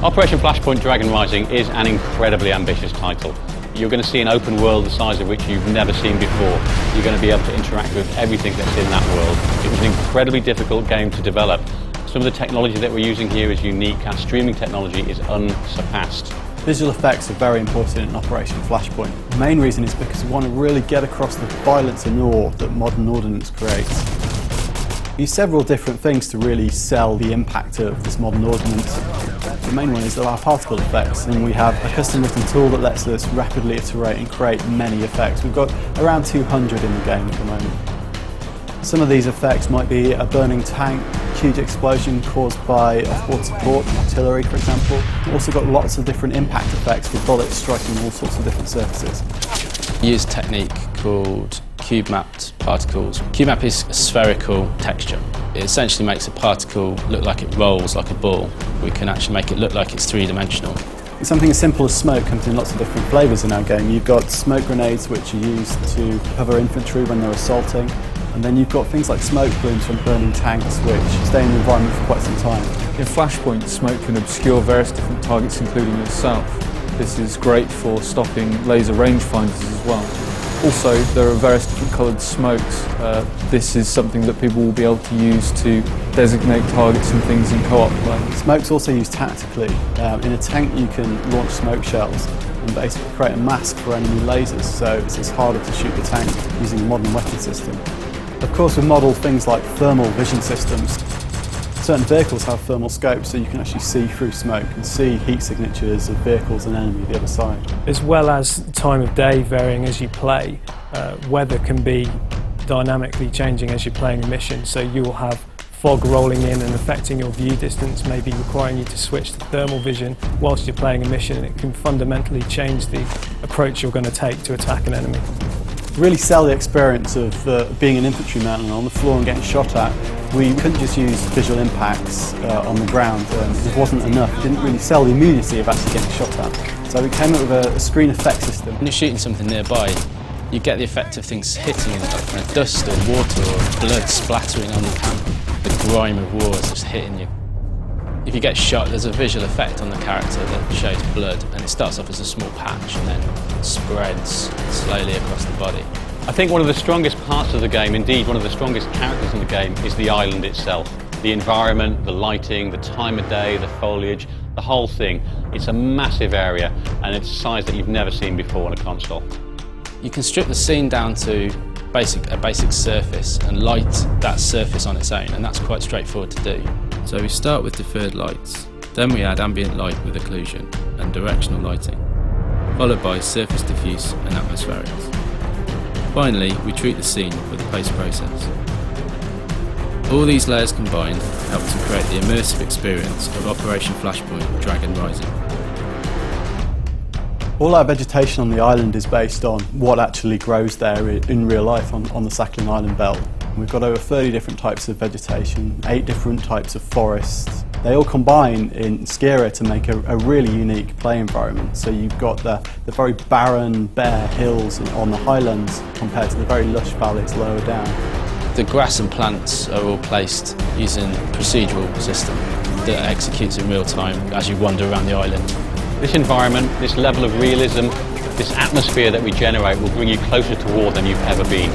Operation Flashpoint Dragon Rising is an incredibly ambitious title. You're going to see an open world the size of which you've never seen before. You're going to be able to interact with everything that's in that world. It was an incredibly difficult game to develop. Some of the technology that we're using here is unique. Our streaming technology is unsurpassed. Visual effects are very important in Operation Flashpoint. The main reason is because we want to really get across the violence and awe that modern ordnance creates. We use several different things to really sell the impact of this modern ordnance. The main one is our particle effects, and we have a custom-written tool that lets us rapidly iterate and create many effects. We've got around 200 in the game at the moment. Some of these effects might be a burning tank, huge explosion caused by off-board support, artillery for example. We've also got lots of different impact effects with bullets striking all sorts of different surfaces. We use a technique called cube-mapped particles. Cube-map is a spherical texture. It essentially makes a particle look like it rolls like a ball. We can actually make it look like it's three-dimensional. Something as simple as smoke comes in lots of different flavours in our game. You've got smoke grenades which are used to cover infantry when they're assaulting, and then you've got things like smoke plumes from burning tanks which stay in the environment for quite some time. In Flashpoint, smoke can obscure various different targets including yourself. This is great for stopping laser rangefinders as well. Also, there are various different coloured smokes. This is something that people will be able to use to designate targets and things in co-op play. Smoke's also used tactically. In a tank you can launch smoke shells and basically create a mask for enemy lasers, so it's harder to shoot the tank using a modern weapon system. Of course, we've modelled things like thermal vision systems. Certain vehicles have thermal scopes, so you can actually see through smoke and see heat signatures of vehicles and enemy the other side. As well as time of day varying as you play, weather can be dynamically changing as you're playing a mission, so you'll have fog rolling in and affecting your view distance, maybe requiring you to switch to thermal vision whilst you're playing a mission, and it can fundamentally change the approach you're going to take to attack an enemy. To really sell the experience of being an infantryman and on the floor and getting shot at, we couldn't just use visual impacts on the ground. It wasn't enough. It didn't really sell the immediacy of actually getting shot at. So we came up with a screen effect system. When you're shooting something nearby, you get the effect of things hitting you, like kind of dust or water or blood splattering on the camp. The grime of war is just hitting you. If you get shot, there's a visual effect on the character that shows blood, and it starts off as a small patch and then spreads slowly across the body. I think one of the strongest parts of the game, indeed one of the strongest characters in the game, is the island itself. The environment, the lighting, the time of day, the foliage, the whole thing. It's a massive area, and it's a size that you've never seen before on a console. You can strip the scene down to a basic surface and light that surface on its own, and that's quite straightforward to do. So we start with deferred lights, then we add ambient light with occlusion and directional lighting, followed by surface diffuse and atmospherics. Finally, we treat the scene with a post-process. All these layers combined help to create the immersive experience of Operation Flashpoint Dragon Rising. All our vegetation on the island is based on what actually grows there in real life on the Sakhalin Island belt. We've got over 30 different types of vegetation, 8 different types of forests. They all combine in Skira to make a really unique play environment. So you've got the very barren, bare hills on the highlands compared to the very lush valleys lower down. The grass and plants are all placed using a procedural system that executes in real time as you wander around the island. This environment, this level of realism, this atmosphere that we generate will bring you closer to war than you've ever been.